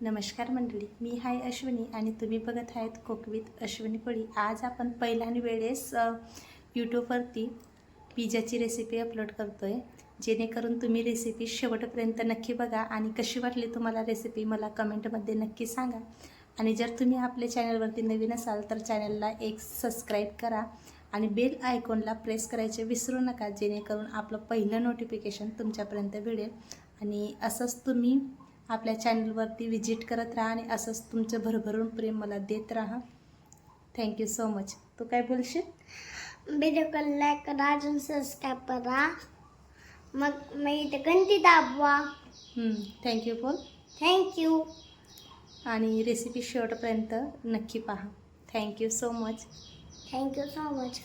नमस्कार मंडळी, मी हाय अश्विनी आणि तुम्ही बघत आहेत कुक विथ अश्विनी कोळी। आज आपण पहिल्याने वेळेस यूट्यूबवरती पिझ्झाची रेसिपी अपलोड करतो आहे, जेणेकरून तुम्ही रेसिपी शेवटपर्यंत नक्की बघा आणि कशी वाटली तुम्हाला रेसिपी मला कमेंटमध्ये नक्की सांगा। आणि जर तुम्ही आपल्या चॅनलवरती नवीन असाल तर चॅनलला एक सबस्क्राईब करा आणि बेल आयकॉनला प्रेस करायचे विसरू नका, जेणेकरून आपलं पहिलं नोटिफिकेशन तुमच्यापर्यंत भेटेल। आणि असंच तुम्ही आपल्या चॅनलवरती विजिट करत राहा आणि असंच तुमचं भरभरून प्रेम मला देत राहा। Thank you so much. तू काय बोलशील? व्हिडिओ को लाईक करा, अजून सबस्क्राईब करा, मग मी इथे घंटी दाबवा। थँक्यू बोल। थँक्यू। आणि रेसिपी शेवटपर्यंत नक्की पहा। Thank you so much. Thank you so much.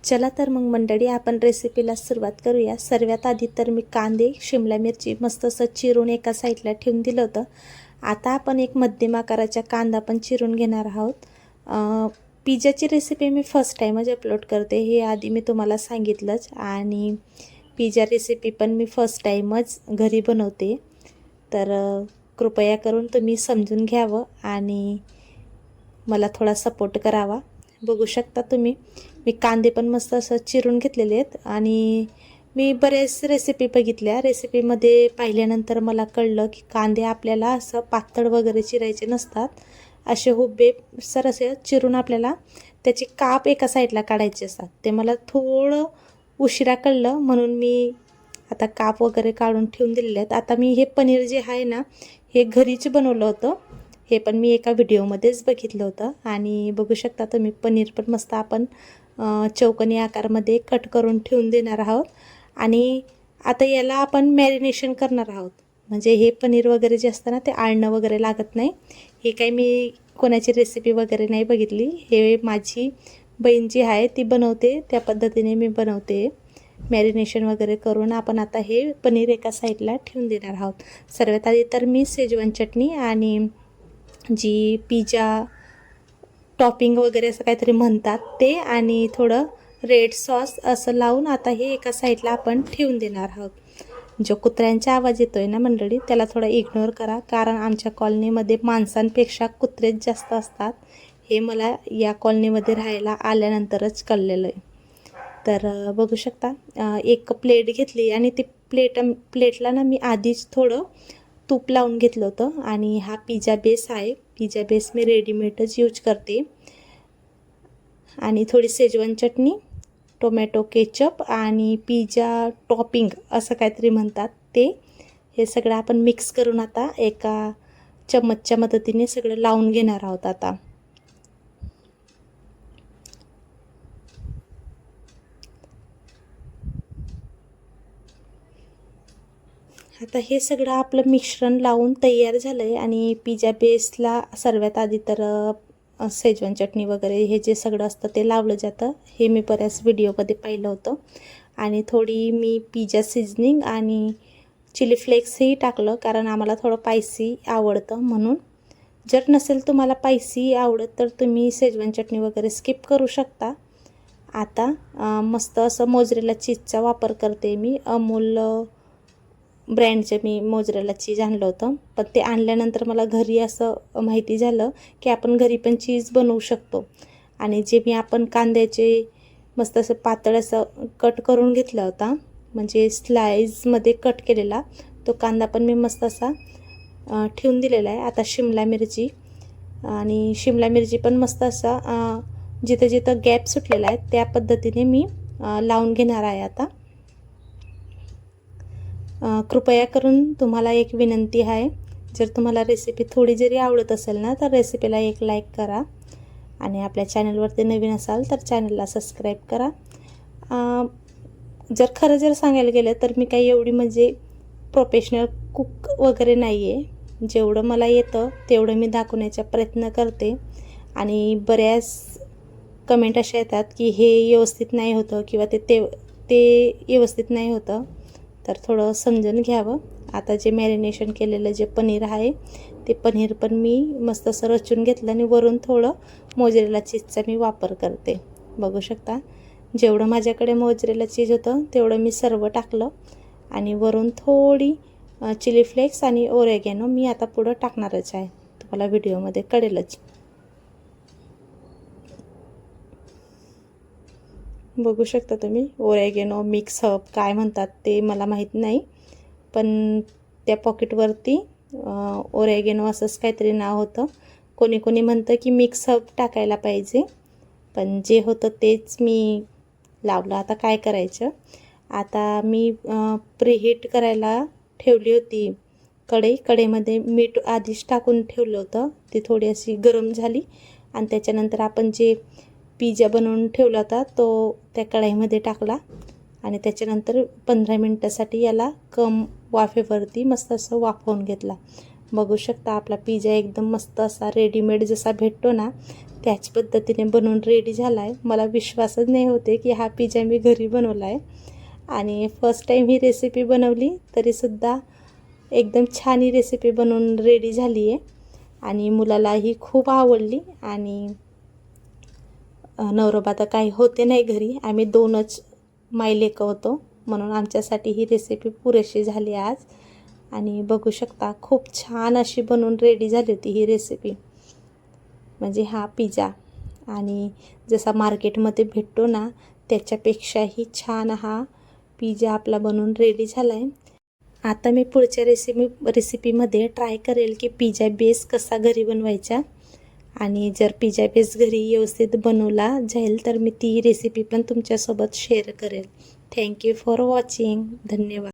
चला तर मग मंडळी, आपण रेसिपीला सुरुवात करूया। सर्वात आधी तर मी कांदे, शिमला मिरची मस्त असं चिरून एका साईडला ठेवून दिलं होतं। आता आपण एक मध्यम आकाराचा कांदा पण चिरून घेणार आहोत। पिझ्झाची रेसिपी मी फर्स्ट टाईमच अपलोड करते, हे आधी मी तुम्हाला सांगितलंच। आणि पिझ्झा रेसिपी पण मी फर्स्ट टाईमच घरी बनवते, तर कृपया करून तुम्ही समजून घ्यावं आणि मला थोडा सपोर्ट करावा। बघू शकता तुम्ही, मी कांदे पण मस्त असं चिरून घेतलेले आहेत। आणि मी बरेच रेसिपी बघितल्या, रेसिपीमध्ये पाहिल्यानंतर मला कळलं की कांदे आपल्याला असं पातळ वगैरे चिरायचे नसतात, असे हुबे सर असे चिरून आपल्याला त्याची काप एका साईडला काढायचे असतात। ते मला थोडं उशिरा कळलं, म्हणून मी आता काप वगैरे काढून ठेवून दिलेले आहेत। आता मी हे पनीर जे आहे ना, हे घरीच बनवलं होतं, हे पण मी एका व्हिडिओमध्येच बघितलं होतं। आणि बघू शकता तुम्ही, पनीर पण मस्त आपण चौकोनी आकारमध्ये कट करून ठेवून देणार आहोत। आणि आता याला आपण मॅरिनेशन करणार आहोत, म्हणजे हे पनीर वगैरे जे असतं ना, ते आळणं वगैरे लागत नाही। हे काही मी कोणाची रेसिपी वगैरे नाही बघितली, हे माझी बहीण जी आहे ती बनवते, त्या पद्धतीने मी बनवते। मॅरिनेशन वगैरे करून आपण आता हे पनीर एका साईडला ठेवून देणार आहोत। सर्वात आधी तर मी शेजवान चटणी आणि जी पिझ्झा टॉपिंग वगैरे असं काहीतरी म्हणतात ते, आणि थोडं रेड सॉस असं लावून आता हे एका साईडला आपण ठेवून देणार आहोत। जो कुत्र्यांचा आवाज येतो आहे ना मंडळी, त्याला थोडा इग्नोर करा, कारण आमच्या कॉलनीमध्ये माणसांपेक्षा कुत्रेच जास्त असतात, हे मला या कॉलनीमध्ये राहायला आल्यानंतरच कळलेलं आहे। तर बघू शकता, एक प्लेट घेतली आणि ती प्लेटला ना मी आधीच थोडं तूप लावून घेतलं होतं। आणि हा पिझ्झा बेस आहे, पिझ्झा बेस मी रेडीमेडच यूज करते। आणि थोडी शेजवान चटणी, टोमॅटो केचप आणि पिझ्झा टॉपिंग असं काहीतरी म्हणतात ते, हे सगळं आपण मिक्स करून आता एका चम्मचच्या मदतीने सगळं लावून घेणार आहोत। आता हे सगळं आपलं मिश्रण लावून तयार झालं आहे। आणि पिझ्झा बेसला सर्वात आधी तर शेजवान चटणी वगैरे हे जे सगळं असतं ते लावलं जातं, हे मी बऱ्याच व्हिडिओमध्ये पाहिलं होतं। आणि थोडी मी पिझ्झा सीझनिंग आणि चिली फ्लेक्सही टाकलं, कारण आम्हाला थोडं स्पायसी आवडतं म्हणून। जर नसेल तुम्हाला स्पायसी आवडत तर तुम्ही शेजवान चटणी वगैरे स्किप करू शकता। आता मस्त असं मोझरेला चीजचा वापर करते मी, अमूल ब्रँडचं मी मोझरेला चीज आणलं होतं, पण ते आणल्यानंतर मला घरी असं माहिती झालं की आपण घरी पण चीज बनवू शकतो। आणि जे मी आपण कांद्याचे मस्त असं पातळ असं कट करून घेतला होता, म्हणजे स्लाइसमध्ये कट केलेला तो कांदा पण मी मस्त असा ठेवून दिलेला आहे। आता शिमला मिरची, आणि शिमला मिरची पण मस्त असा जिथं जिथं गॅप सुटलेला आहे त्या पद्धतीने मी लावून घेणार आहे। आता कृपया करून तुम्हाला एक विनंती आहे, जर तुम्हाला रेसिपी थोडी जरी आवडत असेल ना, तर रेसिपीला एक लाईक करा। आणि आपल्या चॅनलवरती नवीन असाल तर चॅनलला सबस्क्राईब करा। जर सांगायला गेलं तर मी काही एवढी म्हणजे प्रोफेशनल कुक वगैरे नाही आहे, जेवढं मला येतं तेवढं मी दाखवण्याचा प्रयत्न करते। आणि बऱ्याच कमेंट अशा येतात की हे व्यवस्थित नाही होतं किंवा ते व्यवस्थित नाही होतं, तर थोडं समजून घ्यावं। आता जे मॅरिनेशन केलेलं जे पनीर आहे ते पनीर पण मी मस्त असं रचून घेतलं आणि वरून थोडं मोझरेला चीजचा मी वापर करते। बघू शकता, जेवढं माझ्याकडे मोझरेला चीज होतं तेवढं मी सर्व टाकलं आणि वरून थोडी चिली फ्लेक्स आणि ओरेगॅनो मी आता पुढं टाकणारच आहे, तुम्हाला व्हिडिओमध्ये कळेलच. बघू शकता तुम्ही, ओरेगॅनो मिक्स हर्ब काय म्हणतात ते मला माहीत नाही, पण त्या पॉकेटवरती ओरेगॅनो असंच काहीतरी नाव होतं. कोणी कोणी म्हणतं की मिक्स हर्ब टाकायला पाहिजे, पण जे होतं तेच मी लावलं. आता काय करायचं, आता मी प्रीहीट करायला ठेवली होती कढईमध्ये मीठ आधीच टाकून ठेवलं होतं. ती थोडी अशी गरम झाली आणि त्याच्यानंतर आपण जे पिझ्झा बनवून ठेवला होता तो त्या कढईमध्ये टाकला आणि त्याच्यानंतर 15 मिनटासाठी याला कम वाफेवरती मस्त असं वाफवून घेतला. बघू शकता आपला पिझ्झा एकदम मस्त असा रेडीमेड जसा भेटतो ना त्याच पद्धतीने बनवून रेडी झाला आहे. मला विश्वासच नाही होते की हा पिझ्झा मी घरी बनवला आहे आणि फर्स्ट टाईम ही रेसिपी बनवली तरीसुद्धा एकदम छान ही रेसिपी बनवून रेडी झाली आहे आणि मुलालाही खूप आवडली. आणि नवरोबा तर काही होते नाही घरी, आम्ही 2च मायलेकं होतो म्हणून आमच्यासाठी ही रेसिपी पुरेशी झाली आज. आणि बघू शकता खूप छान अशी बनवून रेडी झाली होती ही रेसिपी, म्हणजे हा पिझ्झा आणि जसा मार्केटमध्ये भेटतो ना त्याच्यापेक्षाही छान हा पिझ्झा आपला बनवून रेडी झाला आहे. आता मी पुढच्या रेसिपीमध्ये ट्राय करेल की पिझ्झा बेस कसा घरी बनवायचा, आणि जर पिझ्झा बेस घरी व्यवस्थित बनवला जाईल तर मी ती रेसिपी पण तुमच्यासोबत शेअर करेल. Thank you for watching. धन्यवाद.